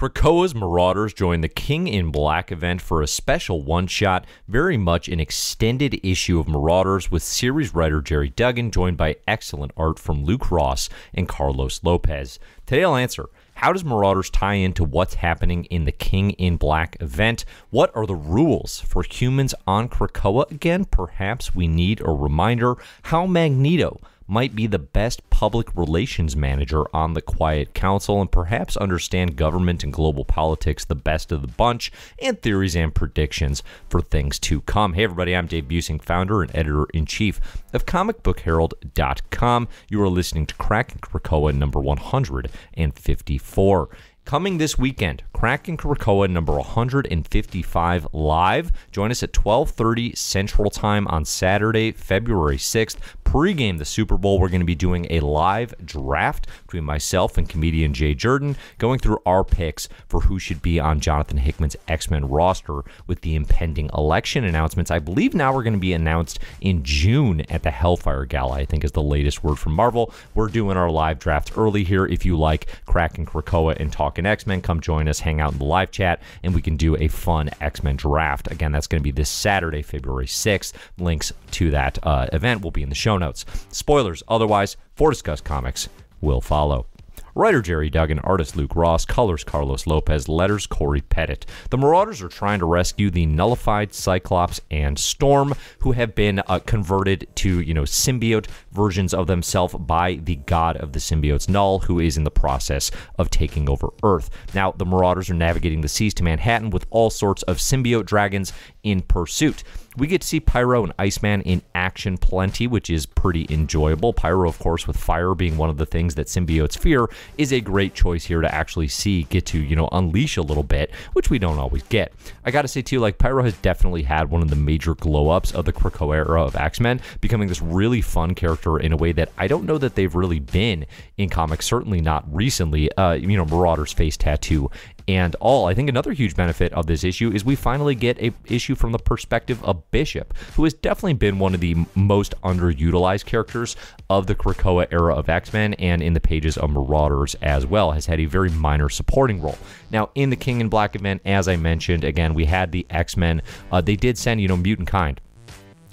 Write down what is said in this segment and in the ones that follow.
Krakoa's Marauders joined the King in Black event for a special one-shot, very much an extended issue of Marauders with series writer Gerry Duggan, joined by excellent art from Luke Ross and Carlos Lopez. Today I'll answer, how does Marauders tie into what's happening in the King in Black event? What are the rules for humans on Krakoa again? Perhaps we need a reminder how Magneto might be the best public relations manager on the Quiet Council, and perhaps understand government and global politics the best of the bunch, and theories and predictions for things to come. Hey everybody, I'm Dave Busing, founder and editor-in-chief of comicbookherald.com. You are listening to Krakin Krakoa number 154. Coming this weekend, Krakin Krakoa number 155 live. Join us at 12:30 Central Time on Saturday, February 6th. Pre-game the Super Bowl, we're going to be doing a live draft between myself and comedian Jay Jordan, going through our picks for who should be on Jonathan Hickman's X-Men roster with the impending election announcements. I believe now we're going to be announced in June at the Hellfire Gala, I think is the latest word from Marvel. We're doing our live draft early here. If you like Krakin Krakoa and Talking X-Men, come join us, hang out in the live chat, and we can do a fun X-Men draft. Again, that's going to be this Saturday, February 6th. Links to that event will be in the show notes. Spoilers otherwise for Discuss Comics will follow. Writer Gerry Duggan, artist Luke Ross, colors Carlos Lopez, letters Cory Petit. The Marauders are trying to rescue the knullified Cyclops and Storm, who have been converted to, symbiote versions of themselves by the god of the symbiotes, Knull, who is in the process of taking over Earth. Now, the Marauders are navigating the seas to Manhattan with all sorts of symbiote dragons in pursuit. We get to see Pyro and Iceman in action plenty, which is pretty enjoyable. Pyro, of course, with fire being one of the things that symbiotes fear, is a great choice here to actually get to, unleash a little bit, which we don't always get. I gotta say, too, Pyro has definitely had one of the major glow-ups of the Krakoa era of X-Men, becoming this really fun character in a way that I don't know that they've really been in comics, certainly not recently. Marauders face tattoo and all. I think another huge benefit of this issue is we finally get a issue from the perspective of Bishop, who has definitely been one of the most underutilized characters of the Krakoa era of X-Men, and in the pages of Marauders as well, has had a very minor supporting role. Now, in the King in Black event, as I mentioned, again, we had the X-Men. They did send, mutant kind.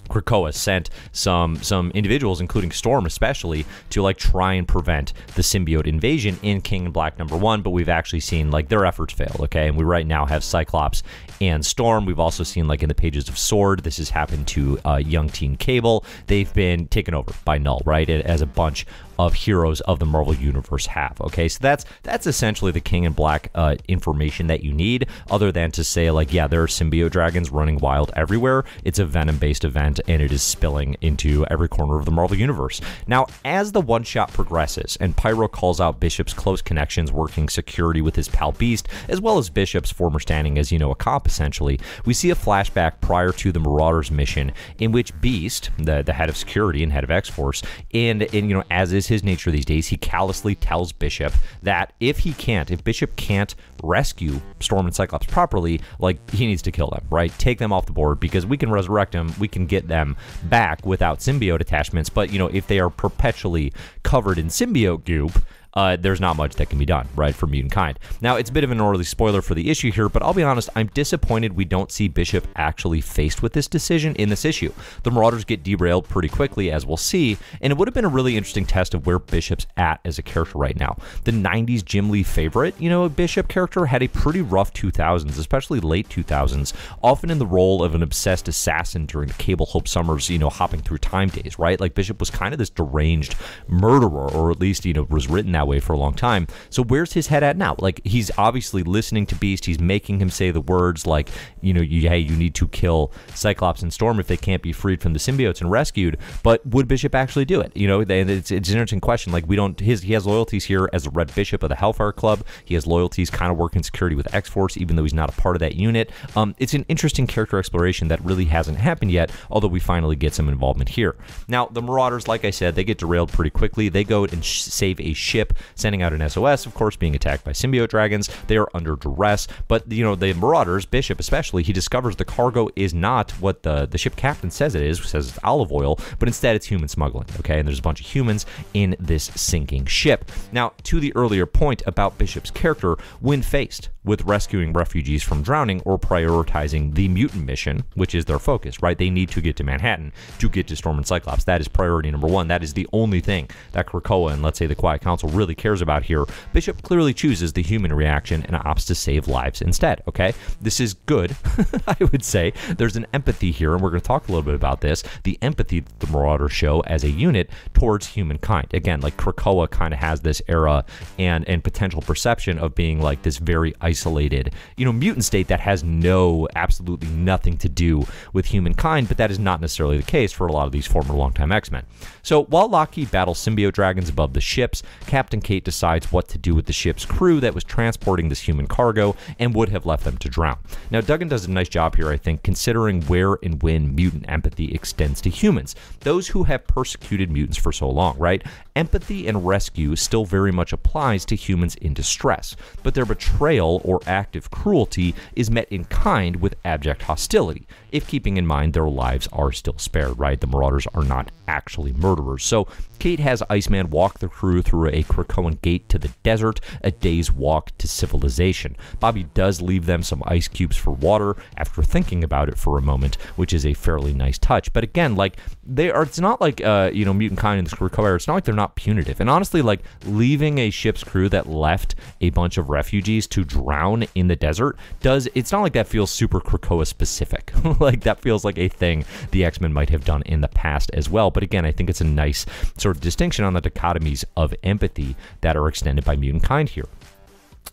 Krakoa sent some individuals, including Storm especially, to try and prevent the symbiote invasion in King in Black number 1, but we've actually seen their efforts fail, okay? And we right now have Cyclops and Storm. We've also seen in the pages of Sword, this has happened to young teen Cable. They've been taken over by Knull, right? As a bunch of heroes of the Marvel Universe have, okay? So that's essentially the King in Black information that you need, other than to say, yeah, there are symbiote dragons running wild everywhere. It's a Venom-based event, and it is spilling into every corner of the Marvel Universe. Now, as the one-shot progresses, and Pyro calls out Bishop's close connections working security with his pal Beast, as well as Bishop's former standing as, a cop, essentially, we see a flashback prior to the Marauders mission, in which Beast, the head of security and head of X-Force, and as is his nature these days, he callously tells Bishop that if Bishop can't rescue Storm and Cyclops properly, he needs to kill them, right? Take them off the board, because we can resurrect them, we can get them back without symbiote attachments, but, if they are perpetually covered in symbiote goop, there's not much that can be done, right, for mutant kind. Now, it's a bit of an early spoiler for the issue here, but I'll be honest, I'm disappointed we don't see Bishop actually faced with this decision in this issue. The Marauders get derailed pretty quickly, as we'll see, and it would have been a really interesting test of where Bishop's at as a character right now. The 90s Jim Lee favorite, Bishop character, had a pretty rough 2000s, especially late 2000s, often in the role of an obsessed assassin during the Cable Hope Summers, hopping through time days, right? Bishop was kind of this deranged murderer, or at least, was written that way for a long time. So where's his head at now? He's obviously listening to Beast. He's making him say the words you need to kill Cyclops and Storm if they can't be freed from the symbiotes and rescued. But would Bishop actually do it? It's an interesting question. He has loyalties here as the Red Bishop of the Hellfire Club. He has loyalties kind of working security with X-Force, even though he's not a part of that unit. It's an interesting character exploration that really hasn't happened yet, although we finally get some involvement here. Now, the Marauders, like I said, they get derailed pretty quickly. They go and save a ship ship, sending out an SOS, of course, being attacked by symbiote dragons. They are under duress, but, you know, the Marauders, Bishop especially, he discovers the cargo is not what the ship captain says it is, says it's olive oil, but instead it's human smuggling, okay? And there's a bunch of humans in this sinking ship. Now, to the earlier point about Bishop's character, when faced with rescuing refugees from drowning or prioritizing the mutant mission, which is their focus, right? They need to get to Manhattan to get to Storm and Cyclops. That is priority number one. That is the only thing that Krakoa and, let's say, the Quiet Council really cares about here. Bishop clearly chooses the human reaction and opts to save lives instead, okay? This is good, I would say. There's an empathy here, and we're going to talk a little bit about this. The empathy that the Marauders show as a unit towards humankind. Again, like Krakoa kind of has this era and potential perception of being like this very isolated, you know, mutant state that has absolutely nothing to do with humankind, but that is not necessarily the case for a lot of these former longtime X-Men. So while Lockheed battles symbiote dragons above the ships, Captain Kate decides what to do with the ship's crew that was transporting this human cargo and would have left them to drown. Now, Duggan does a nice job here, I think, considering where and when mutant empathy extends to humans, those who have persecuted mutants for so long, right? Empathy and rescue still very much applies to humans in distress, but their betrayal or active cruelty is met in kind with abject hostility, if keeping in mind their lives are still spared, right? The Marauders are not actually murderers. So Kate has Iceman walk the crew through a Krakoan gate to the desert, a day's walk to civilization. Bobby does leave them some ice cubes for water after thinking about it for a moment, which is a fairly nice touch. But again, like, it's not like, you know, mutant kind in this Krakoa, it's not like they're not punitive. And honestly, like, leaving a ship's crew that left a bunch of refugees to drown in the desert it's not like that feels super Krakoa specific. Like, that feels like a thing the X-Men might have done in the past as well. But again, I think it's a nice sort of distinction on the dichotomies of empathy that are extended by mutant kind here.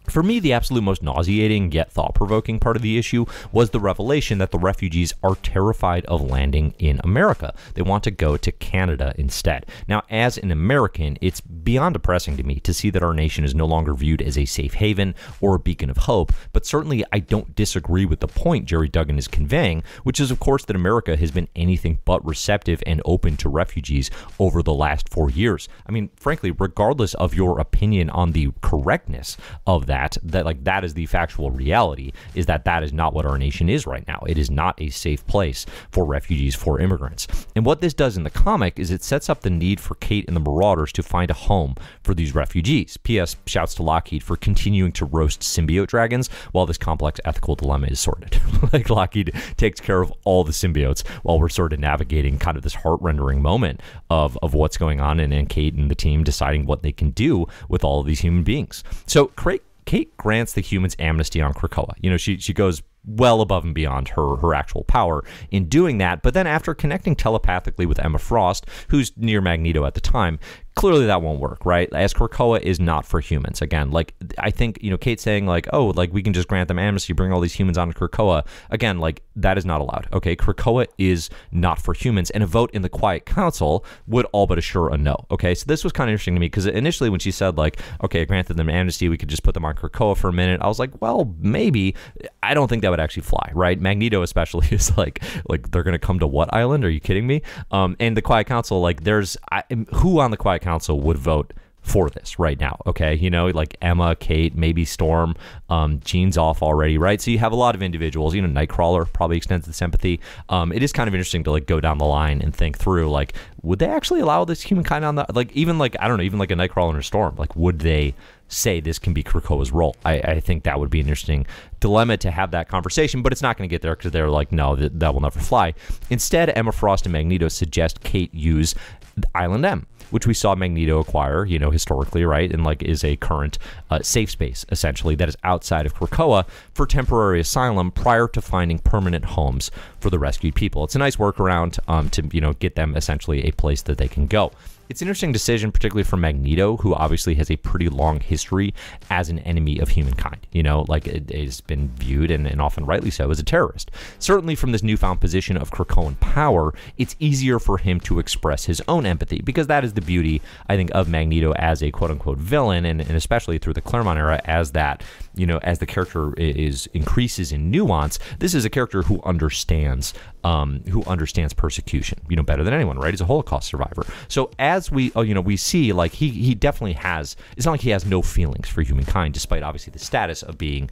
For me, the absolute most nauseating yet thought-provoking part of the issue was the revelation that the refugees are terrified of landing in America. They want to go to Canada instead. Now, as an American, it's beyond depressing to me to see that our nation is no longer viewed as a safe haven or a beacon of hope, but certainly I don't disagree with the point Gerry Duggan is conveying, which is, of course, that America has been anything but receptive and open to refugees over the last 4 years. I mean, frankly, regardless of your opinion on the correctness of that is the factual reality, is that is not what our nation is right now. It is not a safe place for refugees, for immigrants. And what this does in the comic is it sets up the need for Kate and the Marauders to find a home for these refugees. P.S. Shouts to Lockheed for continuing to roast symbiote dragons while this complex ethical dilemma is sorted. Like, Lockheed takes care of all the symbiotes while we're sort of navigating kind of this heart-rendering moment of what's going on, and Kate and the team deciding what they can do with all of these human beings. So Kate grants the humans amnesty on Krakoa. You know, she goes well above and beyond her actual power in doing that, but then after connecting telepathically with Emma Frost, who's near Magneto at the time, clearly that won't work, right? As Krakoa is not for humans. Again, like, I think, you know, Kate saying like, oh, like, we can just grant them amnesty, bring all these humans onto Krakoa. Again, like, that is not allowed, okay? Krakoa is not for humans, and a vote in the Quiet Council would all but assure a no, okay? So this was kind of interesting to me, because initially when she said like, okay, I granted them amnesty, we could just put them on Krakoa for a minute, I was like, well, maybe. I don't think that would actually fly, right? Magneto especially is like they're going to come to what island? Are you kidding me? And the Quiet Council, like, who on the Quiet Council would vote for this right now? Okay, you know, like Emma, Kate, maybe Storm, Jean's off already, right? So you have a lot of individuals. You know, Nightcrawler probably extends the sympathy. It is kind of interesting to like go down the line and think through, like, would they actually allow this humankind on the, like, even like, I don't know, even like a Nightcrawler and a Storm, like, would they say this can be Krakoa's role? I think that would be an interesting dilemma to have that conversation, but it's not going to get there because they're like, no, that will never fly. Instead, Emma Frost and Magneto suggest Kate use Island M, which we saw Magneto acquire, you know, historically, right? And like is a current safe space, essentially, that is outside of Krakoa for temporary asylum prior to finding permanent homes for the rescued people. It's a nice workaround to, you know, get them essentially a place that they can go. It's an interesting decision, particularly for Magneto, who obviously has a pretty long history as an enemy of humankind. You know, like it has been viewed, and often rightly so, as a terrorist. Certainly from this newfound position of Krakoan power, it's easier for him to express his own empathy, because that is the beauty, I think, of Magneto as a quote-unquote villain, and especially through the Claremont era, as that, you know, as the character increases in nuance, this is a character who understands persecution, you know, better than anyone, right? He's a Holocaust survivor. So as as we we see, like he definitely has, it's not like he has no feelings for humankind, despite obviously the status of being,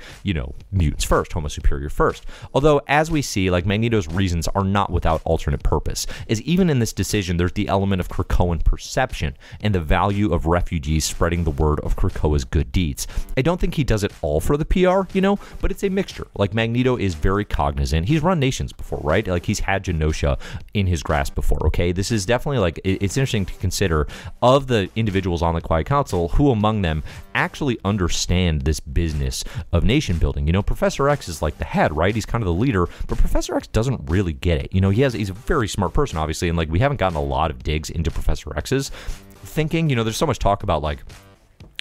mutants first, Homo superior first. Although, as we see, like Magneto's reasons are not without alternate purpose, as even in this decision, there's the element of Krakoan perception and the value of refugees spreading the word of Krakoa's good deeds. I don't think he does it all for the PR, but it's a mixture. Like, Magneto is very cognizant. He's run nations before, right? Like, he's had Genosha in his grasp before, okay? This is definitely, like, it's interesting to consider, of the individuals on the Quiet Council, who among them actually understand this business of nation building. Professor X is like the head, right? He's kind of the leader, but Professor X doesn't really get it. He's a very smart person, obviously, and like we haven't gotten a lot of digs into Professor X's thinking. There's so much talk about like,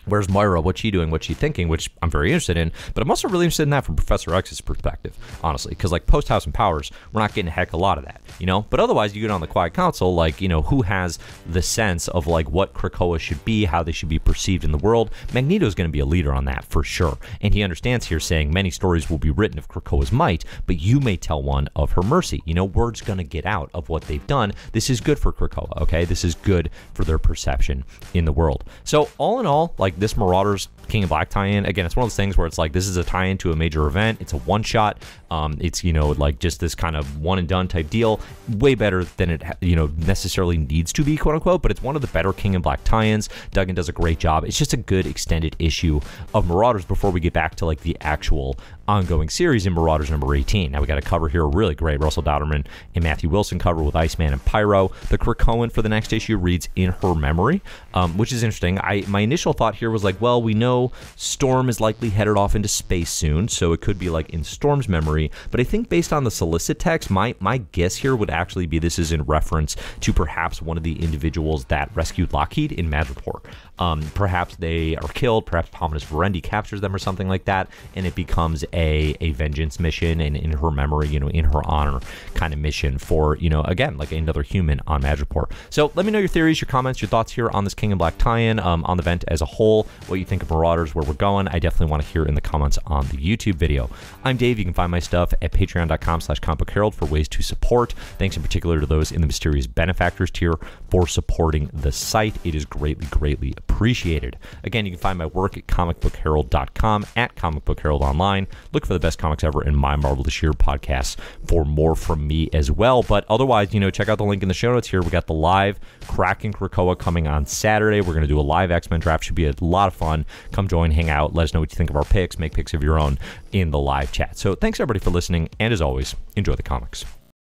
where's Moira? What's she doing? What's she thinking? Which I'm very interested in, but I'm also really interested in that from Professor X's perspective, honestly, because like post-House and Powers, we're not getting a heck of a lot of that, But otherwise, you get on the Quiet Council, like, who has the sense of like what Krakoa should be, how they should be perceived in the world. Magneto's going to be a leader on that for sure, and he understands here, saying many stories will be written of Krakoa's might, but you may tell one of her mercy. Word's going to get out of what they've done. This is good for Krakoa, okay? This is good for their perception in the world. So all in all, like, this Marauders King in Black tie-in, again, it's one of those things where it's like, this is a tie-in to a major event. It's a one-shot. It's, like just this kind of one-and-done type deal. Way better than it, necessarily needs to be, quote-unquote, but it's one of the better King in Black tie-ins. Duggan does a great job. It's just a good extended issue of Marauders before we get back to, like, the actual ongoing series in Marauders number 18. Now, we got a cover here, really great. Russell Dowderman and Matthew Wilson cover with Iceman and Pyro. The Krakoan for the next issue reads In Her Memory, which is interesting. My initial thought here was like, well, we know Storm is likely headed off into space soon, so it could be like in Storm's memory, but I think based on the solicit text, my guess here would actually be this is in reference to perhaps one of the individuals that rescued Lockheed in Madripoor. Perhaps they are killed, perhaps Pominus Verendi captures them or something like that, and it becomes a vengeance mission, and in her memory, in her honor kind of mission for, again, like another human on Madripoor. So let me know your theories, your comments, your thoughts here on this King in Black tie-in, on the event as a whole, what you think of Marauders, where we're going. I definitely want to hear in the comments on the YouTube video. I'm Dave. You can find my stuff at patreon.com/comicbookherald for ways to support. Thanks in particular to those in the Mysterious Benefactors tier for supporting the site. It is greatly, greatly appreciated. Again, you can find my work at comicbookherald.com, at Comic Book Herald Online. Look for the best comics ever in my Marvelous Year podcast for more from me as well. But otherwise, check out the link in the show notes here. We got the live Krakin Krakoa coming on Saturday. We're going to do a live X-Men draft. Should be a lot of fun. Come join, hang out, let us know what you think of our picks, make picks of your own in the live chat. So thanks everybody for listening, and as always, enjoy the comics.